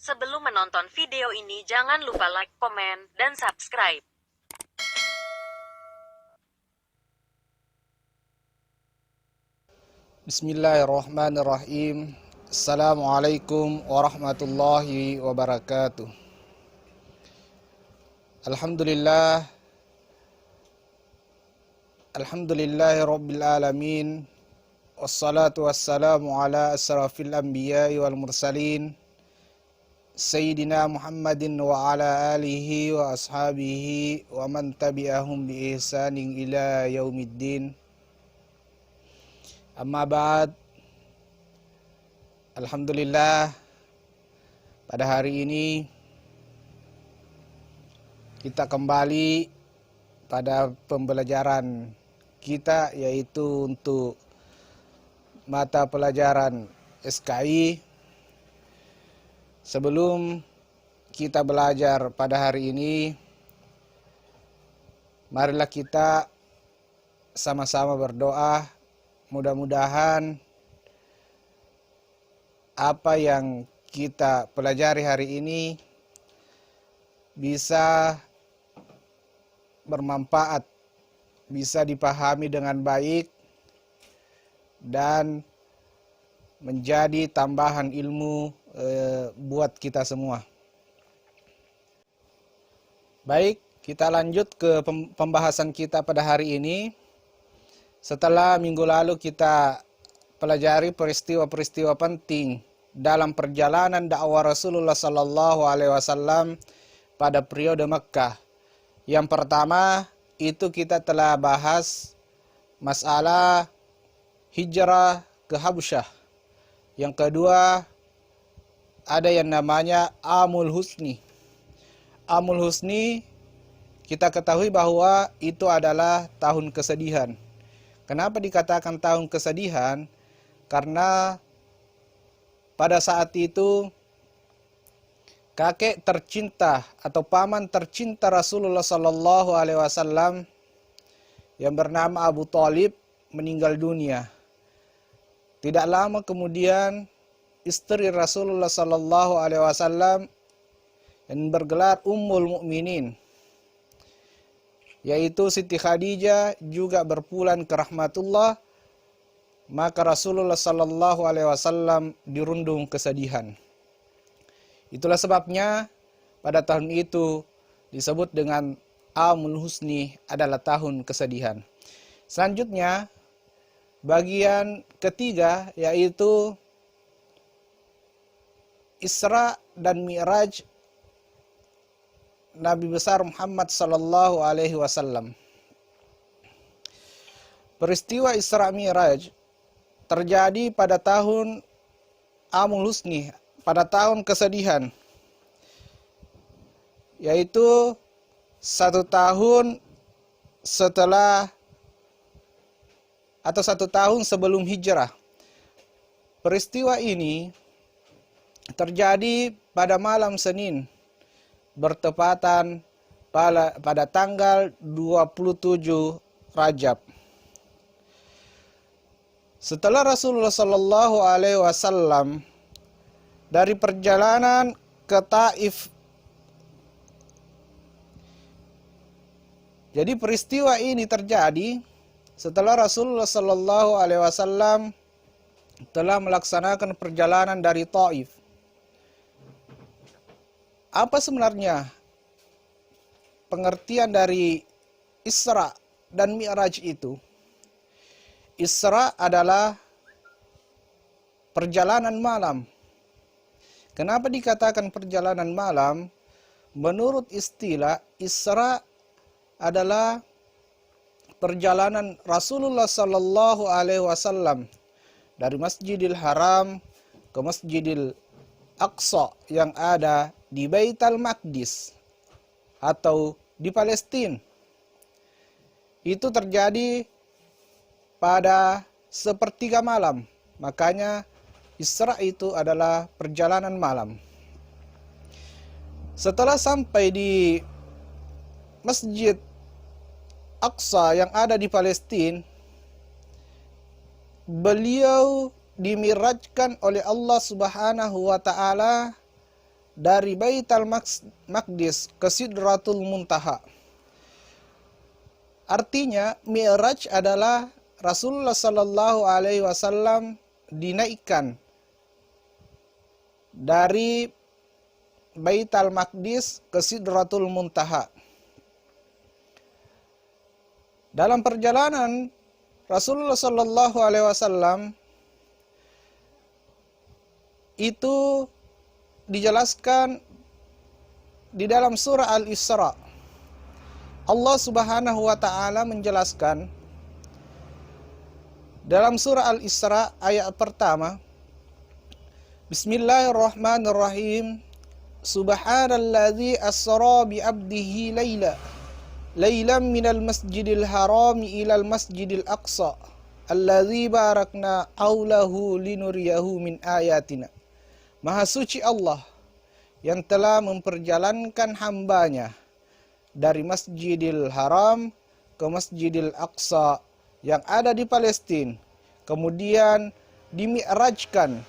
Sebelum menonton video ini jangan lupa like, komen, dan subscribe. Bismillahirrahmanirrahim. Assalamualaikum warahmatullahi wabarakatuh. Alhamdulillahi rabbil alamin. Wassalatu wassalamu ala asrafil anbiya'i wal mursalin, Sayyidina Muhammadin wa ala alihi wa ashabihi wa man tabi'ahum bi ihsanin ila yaumiddin. Amma ba'd. Alhamdulillah, pada hari ini kita kembali pada pembelajaran kita, yaitu untuk mata pelajaran SKI. Sebelum kita belajar pada hari ini, marilah kita sama-sama berdoa. Mudah-mudahan apa yang kita pelajari hari ini bisa bermanfaat, bisa dipahami dengan baik, dan menjadi tambahan ilmu buat kita semua. Baik, kita lanjut ke pembahasan kita pada hari ini. Setelah minggu lalu kita pelajari peristiwa-peristiwa penting dalam perjalanan dakwah Rasulullah SAW pada periode Mekkah. Yang pertama itu kita telah bahas masalah hijrah ke Habasyah. Yang kedua ada yang namanya Amul Husni. Amul Husni kita ketahui bahwa itu adalah tahun kesedihan. Kenapa dikatakan tahun kesedihan? Karena pada saat itu kakek tercinta atau paman tercinta Rasulullah SAW yang bernama Abu Thalib meninggal dunia. Tidak lama kemudian istri Rasulullah SAW yang bergelar Ummul Mukminin, yaitu Siti Khadijah, juga berpulang ke rahmatullah. Maka Rasulullah SAW dirundung kesedihan. Itulah sebabnya pada tahun itu disebut dengan Amul Husni, adalah tahun kesedihan. Selanjutnya bagian ketiga yaitu Isra dan Mi'raj Nabi besar Muhammad SAW. Peristiwa Isra Mi'raj terjadi pada tahun Amul Husni, pada tahun kesedihan, yaitu 1 tahun setelah atau 1 tahun sebelum hijrah. Peristiwa ini terjadi pada malam Senin, bertepatan pada tanggal 27 Rajab. Setelah Rasulullah SAW dari perjalanan ke Taif. Jadi peristiwa ini terjadi setelah Rasulullah SAW telah melaksanakan perjalanan dari Taif. Apa sebenarnya pengertian dari Isra dan Mi'raj itu? Isra adalah perjalanan malam. Kenapa dikatakan perjalanan malam? Menurut istilah, Isra adalah perjalanan Rasulullah SAW dari Masjidil Haram ke Masjidil Aqsa yang ada di Baitul Maqdis atau di Palestina. Itu terjadi pada sepertiga malam. Makanya Isra itu adalah perjalanan malam. Setelah sampai di Masjid Aqsa yang ada di Palestina, beliau dimirajkan oleh Allah Subhanahu wa taala dari Baitul Maqdis ke Sidratul Muntaha. Artinya Mi'raj adalah Rasulullah sallallahu alaihi wasallam dinaikkan dari Baitul Maqdis ke Sidratul Muntaha. Dalam perjalanan Rasulullah sallallahu alaihi wasallam itu dijelaskan di dalam surah Al-Isra. Allah Subhanahu wa taala menjelaskan dalam surah Al-Isra ayat pertama, Bismillahirrahmanirrahim. Subhanalladzi asra bi 'abdihi lailan minal masjidil harami ilal masjidil aqsa alladzi barakna haulahu linuriyahu min ayatina. Maha suci Allah yang telah memperjalankan hambanya dari Masjidil Haram ke Masjidil Aqsa yang ada di Palestina, kemudian dimi'rajkan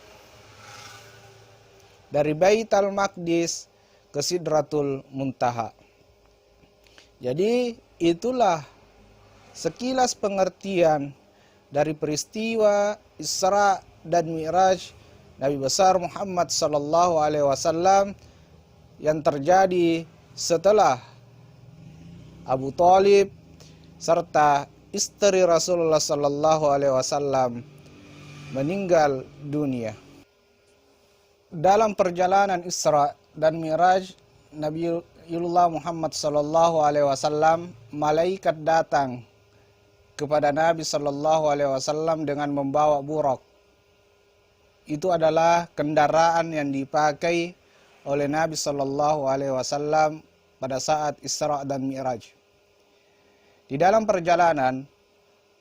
dari Baitul Maqdis ke Sidratul Muntaha. Jadi itulah sekilas pengertian dari peristiwa Isra dan Mi'raj Nabi besar Muhammad sallallahu alaihi wasallam yang terjadi setelah Abu Thalib serta istri Rasulullah sallallahu alaihi wasallam meninggal dunia. Dalam perjalanan Isra dan Mi'raj Nabiullah Muhammad sallallahu alaihi wasallam, malaikat datang kepada Nabi sallallahu alaihi wasallam dengan membawa buraq. Itu adalah kendaraan yang dipakai oleh Nabi sallallahu alaihi wasallam pada saat Isra dan Mi'raj. Di dalam perjalanan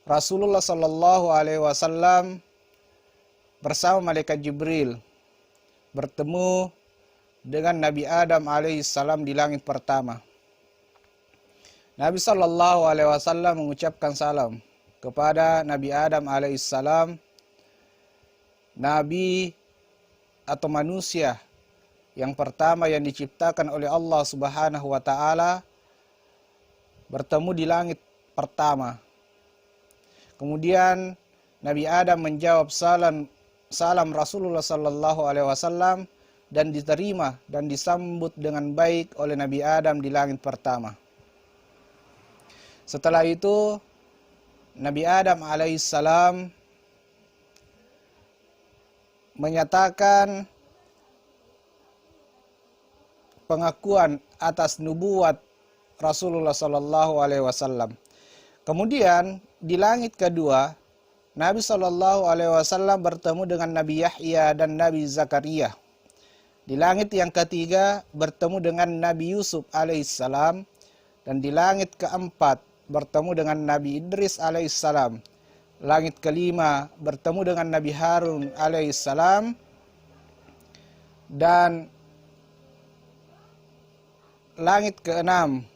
Rasulullah sallallahu alaihi wasallam bersama malaikat Jibril bertemu dengan Nabi Adam alaihissalam di langit pertama. Nabi sallallahu alaihi wasallam mengucapkan salam kepada Nabi Adam alaihissalam, nabi atau manusia yang pertama yang diciptakan oleh Allah Subhanahu wa taala, bertemu di langit pertama. Kemudian Nabi Adam menjawab salam Rasulullah sallallahu alaihi wasallam dan diterima dan disambut dengan baik oleh Nabi Adam di langit pertama. Setelah itu Nabi Adam alaihissalam menyatakan pengakuan atas nubuat Rasulullah sallallahu alaihi wasallam. Kemudian di langit kedua Nabi sallallahu alaihi wasallam bertemu dengan Nabi Yahya dan Nabi Zakaria. Di langit yang ketiga bertemu dengan Nabi Yusuf alaihissalam, dan di langit keempat bertemu dengan Nabi Idris alaihissalam. Langit kelima bertemu dengan Nabi Harun alaihissalam, dan langit keenam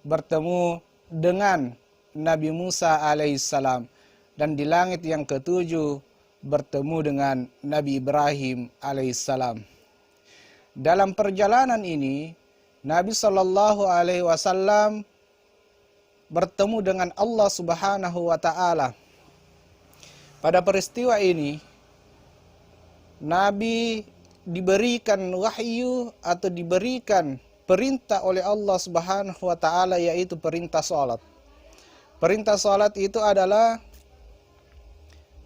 bertemu dengan Nabi Musa alaihissalam, dan di langit yang ketujuh bertemu dengan Nabi Ibrahim alaihissalam. Dalam perjalanan ini Nabi sallallahu alaihi wasallam bertemu dengan Allah Subhanahu wa taala. Pada peristiwa ini Nabi diberikan wahyu atau diberikan perintah oleh Allah Subhanahu wa taala, yaitu perintah salat. Perintah salat itu adalah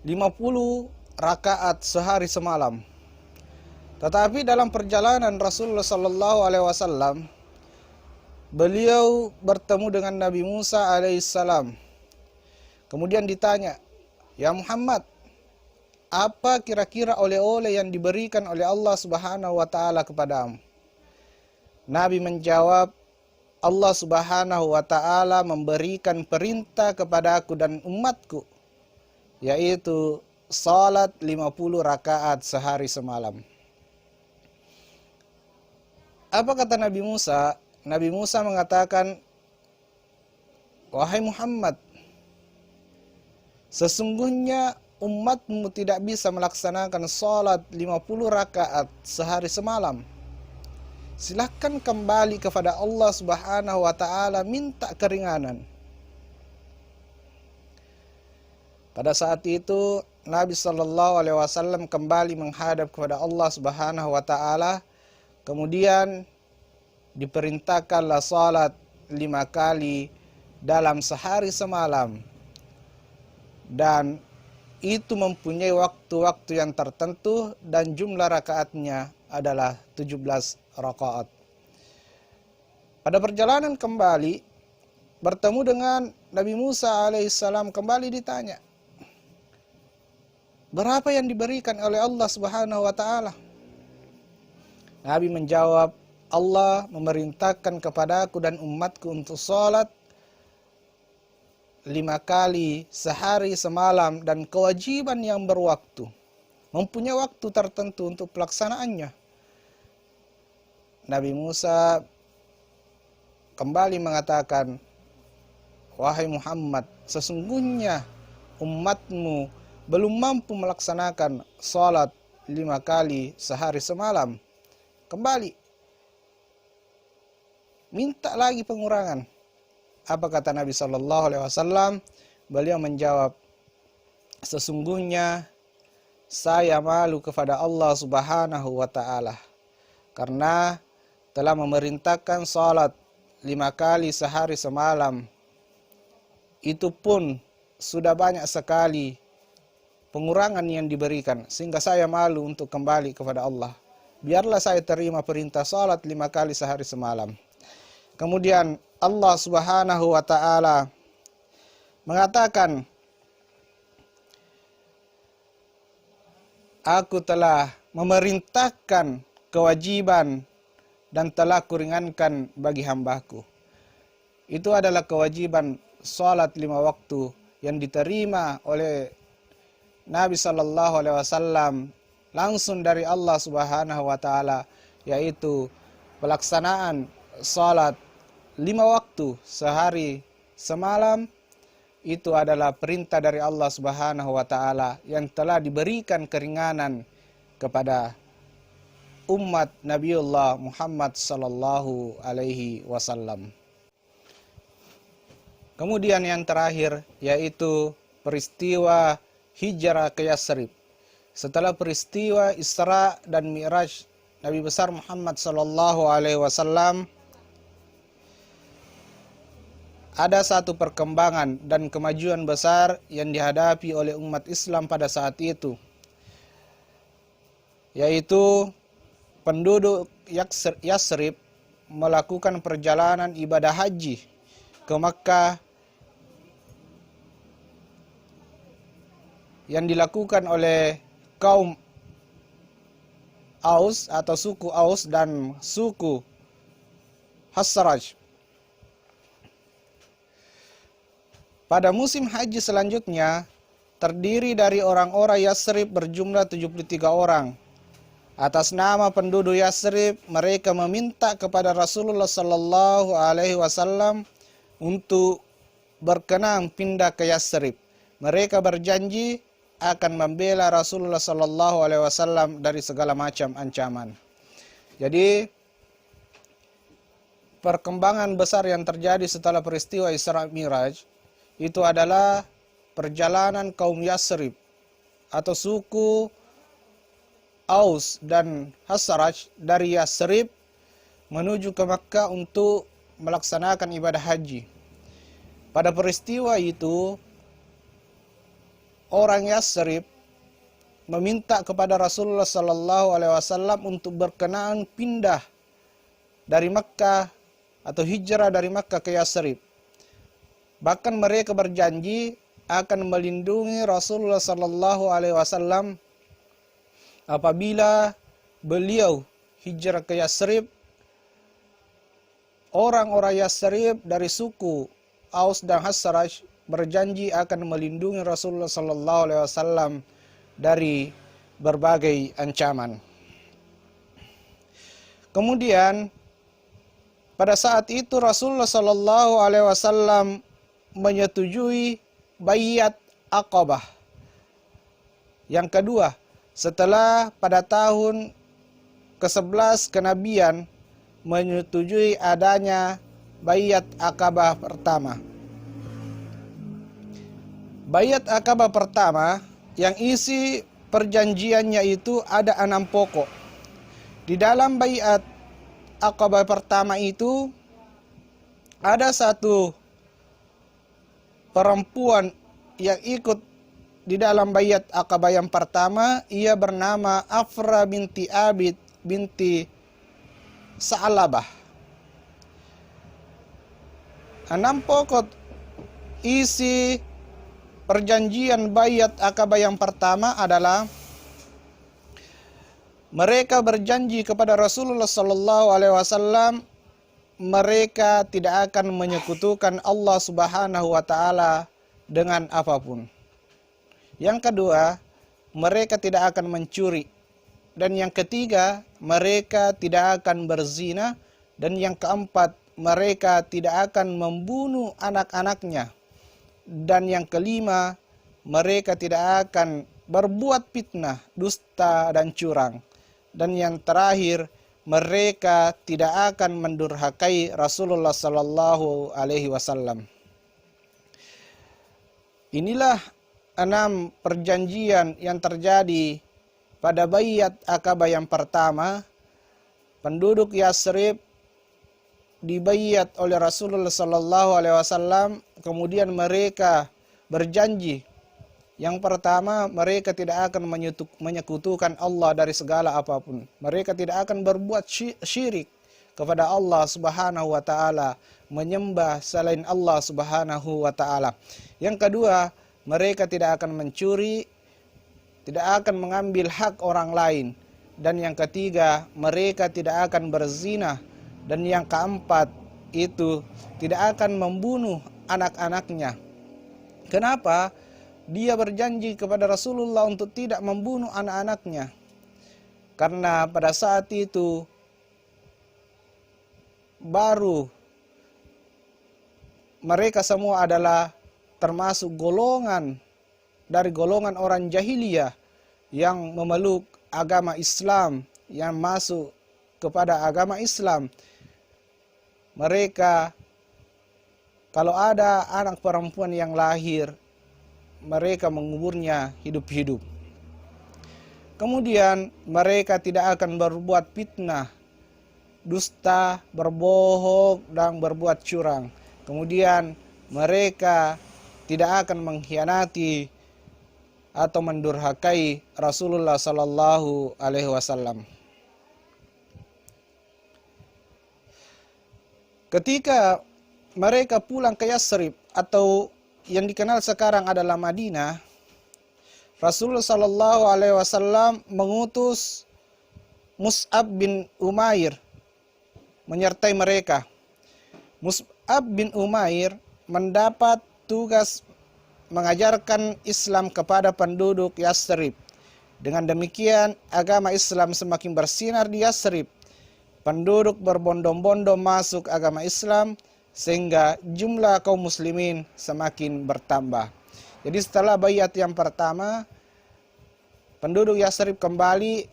50 rakaat sehari semalam. Tetapi dalam perjalanan Rasulullah sallallahu alaihi wasallam, beliau bertemu dengan Nabi Musa alaihissalam. Kemudian ditanya, "Ya Muhammad, apa kira-kira oleh-oleh yang diberikan oleh Allah Subhanahu wa taala kepadamu?" Nabi menjawab, "Allah Subhanahu wa taala memberikan perintah kepadaku dan umatku, yaitu salat 50 rakaat sehari semalam." Apa kata Nabi Musa? Nabi Musa mengatakan, "Wahai Muhammad, sesungguhnya umatmu tidak bisa melaksanakan salat 50 rakaat sehari semalam. Silahkan kembali kepada Allah Subhanahu wa taala, minta keringanan. Pada saat itu Nabi sallallahu alaihi wasallam kembali menghadap kepada Allah Subhanahu wa taala, kemudian diperintahkanlah salat 5 kali dalam sehari semalam, dan itu mempunyai waktu-waktu yang tertentu dan jumlah rakaatnya adalah 17 rakaat. Pada perjalanan kembali bertemu dengan Nabi Musa alaihissalam, kembali ditanya, berapa yang diberikan oleh Allah Subhanahu wa taala? Nabi menjawab, Allah memerintahkan kepadaku dan umatku untuk salat 5 kali sehari semalam, dan kewajiban yang berwaktu, mempunyai waktu tertentu untuk pelaksanaannya. Nabi Musa kembali mengatakan, wahai Muhammad, sesungguhnya umatmu belum mampu melaksanakan salat 5 kali sehari semalam. Kembali, minta lagi pengurangan. Apa kata Nabi Sallallahu Alaihi Wasallam? Beliau menjawab, sesungguhnya saya malu kepada Allah Subhanahu wa taala karena telah memerintahkan salat 5 kali sehari semalam. Itu pun sudah banyak sekali pengurangan yang diberikan, sehingga saya malu untuk kembali kepada Allah. Biarlah saya terima perintah salat 5 kali sehari semalam. Kemudian Allah Subhanahu wa taala mengatakan, aku telah memerintahkan kewajiban dan telah kuringankan bagi hambaku. Itu adalah kewajiban salat 5 waktu yang diterima oleh Nabi Sallallahu Alaihi Wasallam langsung dari Allah Subhanahu wa taala, yaitu pelaksanaan salat 5 waktu sehari semalam. Itu adalah perintah dari Allah Subhanahu wa taala yang telah diberikan keringanan kepada umat Nabiullah Muhammad sallallahu alaihi wasallam. Kemudian yang terakhir yaitu peristiwa hijrah ke Yasrib. Setelah peristiwa Isra dan Mi'raj Nabi besar Muhammad sallallahu alaihi wasallam, ada satu perkembangan dan kemajuan besar yang dihadapi oleh umat Islam pada saat itu, yaitu penduduk Yasrib melakukan perjalanan ibadah haji ke Makkah yang dilakukan oleh kaum Aus atau suku Aus dan suku Khazraj. Pada musim haji selanjutnya, terdiri dari orang-orang Yasrib berjumlah 73 orang. Atas nama penduduk Yasrib, mereka meminta kepada Rasulullah Sallallahu Alaihi Wasallam untuk berkenan pindah ke Yasrib. Mereka berjanji akan membela Rasulullah Sallallahu Alaihi Wasallam dari segala macam ancaman. Jadi perkembangan besar yang terjadi setelah peristiwa Isra Mi'raj itu adalah perjalanan kaum Yasrib atau suku Aus dan Khazraj dari Yasrib menuju ke Makkah untuk melaksanakan ibadah haji. Pada peristiwa itu, orang Yasrib meminta kepada Rasulullah Sallallahu Alaihi Wasallam untuk berkenan pindah dari Makkah atau hijrah dari Makkah ke Yasrib. Bahkan mereka berjanji akan melindungi Rasulullah Sallallahu Alaihi Wasallam apabila beliau hijrah ke Yasrib. Orang-orang Yasrib dari suku Aus dan Khazraj berjanji akan melindungi Rasulullah Sallallahu Alaihi Wasallam dari berbagai ancaman. Kemudian pada saat itu Rasulullah Sallallahu Alaihi Wasallam menyetujui Baiat Aqabah. Yang kedua, setelah pada tahun ke-11 kenabian menyetujui adanya Baiat Aqabah pertama. Baiat Aqabah pertama yang isi perjanjiannya itu ada 6 pokok. Di dalam Baiat Aqabah pertama itu ada satu perempuan yang ikut di dalam Baiat Aqabah yang pertama. Ia bernama Afra binti Abid binti Sa'labah. 6 pokok isi perjanjian Baiat Aqabah yang pertama adalah mereka berjanji kepada Rasulullah sallallahu alaihi wasallam mereka tidak akan menyekutukan Allah Subhanahu wa taala dengan apapun. Yang kedua, mereka tidak akan mencuri. Dan yang ketiga, mereka tidak akan berzina. Dan yang keempat, mereka tidak akan membunuh anak-anaknya. Dan yang kelima, mereka tidak akan berbuat fitnah, dusta, dan curang. Dan yang terakhir, mereka tidak akan mendurhakai Rasulullah sallallahu alaihi wasallam. Inilah 6 perjanjian yang terjadi pada Baiat Aqabah yang pertama. Penduduk Yasrib dibaiat oleh Rasulullah sallallahu alaihi wasallam, kemudian mereka berjanji. Yang pertama, mereka tidak akan menyekutukan Allah dari segala apapun. Mereka tidak akan berbuat syirik kepada Allah Subhanahu wa taala, menyembah selain Allah Subhanahu wa taala. Yang kedua, mereka tidak akan mencuri, tidak akan mengambil hak orang lain. Dan yang ketiga, mereka tidak akan berzina. Dan yang keempat, itu tidak akan membunuh anak-anaknya. Kenapa? Dia berjanji kepada Rasulullah untuk tidak membunuh anak-anaknya. Karena pada saat itu baru mereka semua adalah termasuk golongan dari golongan orang jahiliyah yang memeluk agama Islam, yang masuk kepada agama Islam. Mereka kalau ada anak perempuan yang lahir, mereka menguburnya hidup-hidup. Kemudian mereka tidak akan berbuat fitnah, dusta, berbohong, dan berbuat curang. Kemudian mereka tidak akan mengkhianati atau mendurhakai Rasulullah sallallahu alaihi wasallam. Ketika mereka pulang ke Yasrib atau yang dikenal sekarang adalah Madinah, Rasulullah sallallahu alaihi wasallam mengutus Mus'ab bin Umair menyertai mereka. Mus'ab bin Umair mendapat tugas mengajarkan Islam kepada penduduk Yasrib. Dengan demikian, agama Islam semakin bersinar di Yasrib. Penduduk berbondong-bondong masuk agama Islam, sehingga jumlah kaum muslimin semakin bertambah. Jadi setelah baiat yang pertama, penduduk Yasrib kembali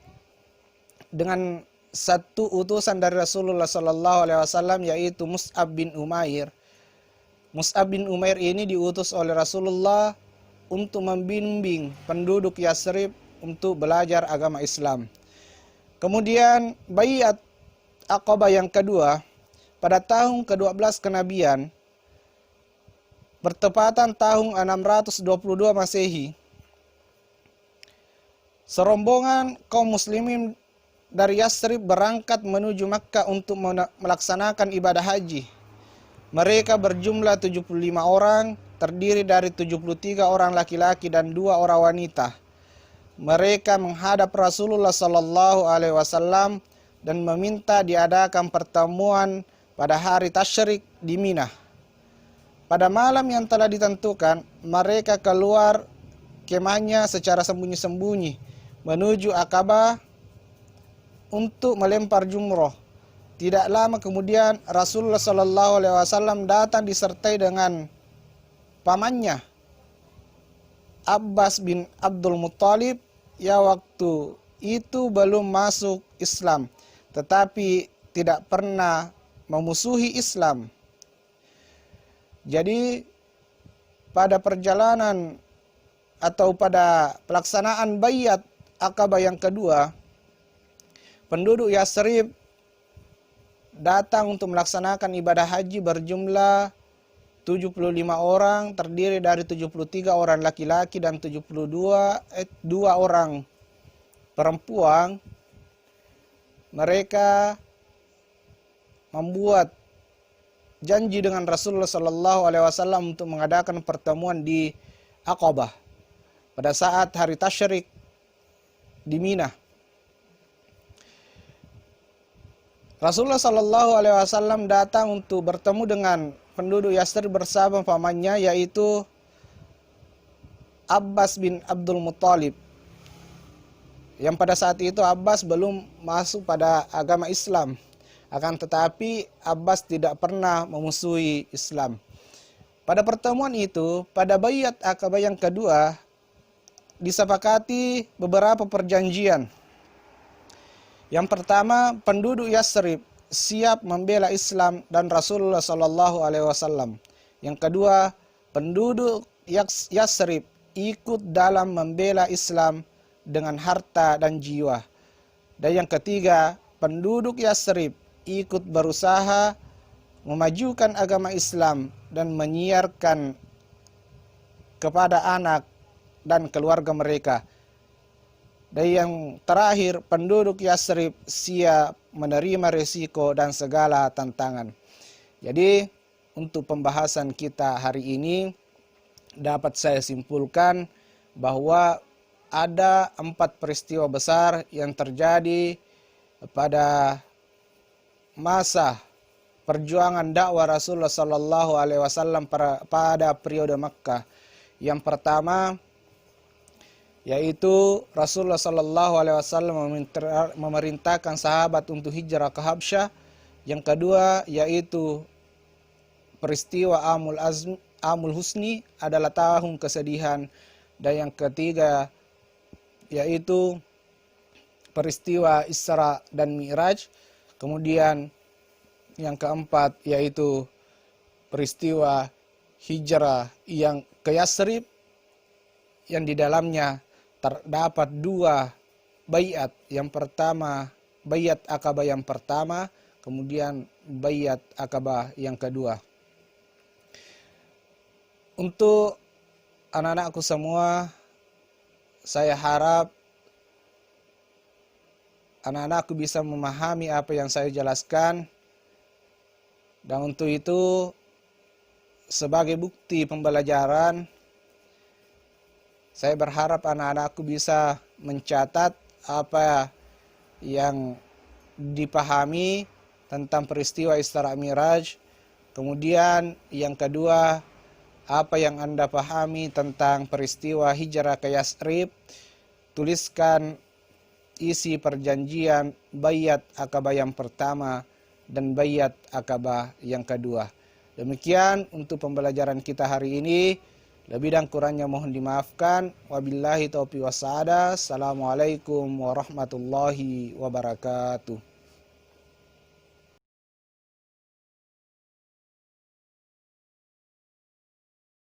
dengan satu utusan dari Rasulullah sallallahu alaihi wasallam, yaitu Mus'ab bin Umair. Mus'ab bin Umair ini diutus oleh Rasulullah untuk membimbing penduduk Yasrib untuk belajar agama Islam. Kemudian baiat Aqabah yang kedua pada tahun ke-12 kenabian, bertepatan tahun 622 Masehi, serombongan kaum muslimin dari Yasrib berangkat menuju Makkah untuk melaksanakan ibadah haji. Mereka berjumlah 75 orang, terdiri dari 73 orang laki-laki dan 2 orang wanita. Mereka menghadap Rasulullah sallallahu alaihi wasallam dan meminta diadakan pertemuan pada hari Tasyrik di Mina. Pada malam yang telah ditentukan, mereka keluar kemahnya secara sembunyi-sembunyi menuju Aqabah untuk melempar jumroh. Tidak lama kemudian Rasulullah sallallahu alaihi wasallam datang disertai dengan pamannya Abbas bin Abdul Muttalib, yang waktu itu belum masuk Islam, tetapi tidak pernah memusuhi Islam. Jadi pada perjalanan atau pada pelaksanaan Baiat Aqabah yang kedua, penduduk Yathrib datang untuk melaksanakan ibadah haji berjumlah 75 orang, terdiri dari 73 orang laki-laki dan 2 orang perempuan. Mereka membuat janji dengan Rasulullah Sallallahu Alaihi Wasallam untuk mengadakan pertemuan di Aqabah pada saat hari tasyrik di Mina. Rasulullah Sallallahu Alaihi Wasallam datang untuk bertemu dengan penduduk Yathrib bersama pamannya, yaitu Abbas bin Abdul Muttalib. Yang pada saat itu Abbas belum masuk pada agama Islam. Akan tetapi Abbas tidak pernah memusuhi Islam. Pada pertemuan itu, pada Baiat Aqabah yang kedua, disepakati beberapa perjanjian. Yang pertama, penduduk Yathrib siap membela Islam dan Rasulullah Sallallahu Alaihi Wasallam. Yang kedua, penduduk Yathrib ikut dalam membela Islam dengan harta dan jiwa. Dan yang ketiga, penduduk Yathrib ikut berusaha memajukan agama Islam dan menyiarkan kepada anak dan keluarga mereka. Dan yang terakhir, penduduk Yathrib siap menerima risiko dan segala tantangan. Jadi untuk pembahasan kita hari ini dapat saya simpulkan bahwa ada 4 peristiwa besar yang terjadi pada masa perjuangan dakwah Rasulullah Sallallahu Alaihi Wasallam pada periode Makkah. Yang pertama yaitu Rasulullah Sallallahu Alaihi Wasallam memerintahkan sahabat untuk hijrah ke Habsyah. Yang kedua yaitu peristiwa Amul Husni adalah tahun kesedihan. Dan yang ketiga yaitu peristiwa Isra dan Mi'raj. Kemudian yang keempat yaitu peristiwa hijrah yang ke Yathrib, yang di dalamnya terdapat 2 baiat. Yang pertama Baiat Aqabah yang pertama, kemudian Baiat Aqabah yang kedua. Untuk anak-anakku semua, saya harap anak-anakku bisa memahami apa yang saya jelaskan. Dan untuk itu, sebagai bukti pembelajaran, saya berharap anak-anakku bisa mencatat apa yang dipahami tentang peristiwa Isra Mi'raj. Kemudian yang kedua, apa yang Anda pahami tentang peristiwa hijrah ke Yathrib. Tuliskan isi perjanjian Baiat Aqabah yang pertama dan Baiat Aqabah yang kedua. Demikian untuk pembelajaran kita hari ini. Lebih dan kurangnya mohon dimaafkan. Wabillahi taufiq wassadah. Assalamualaikum warahmatullahi wabarakatuh.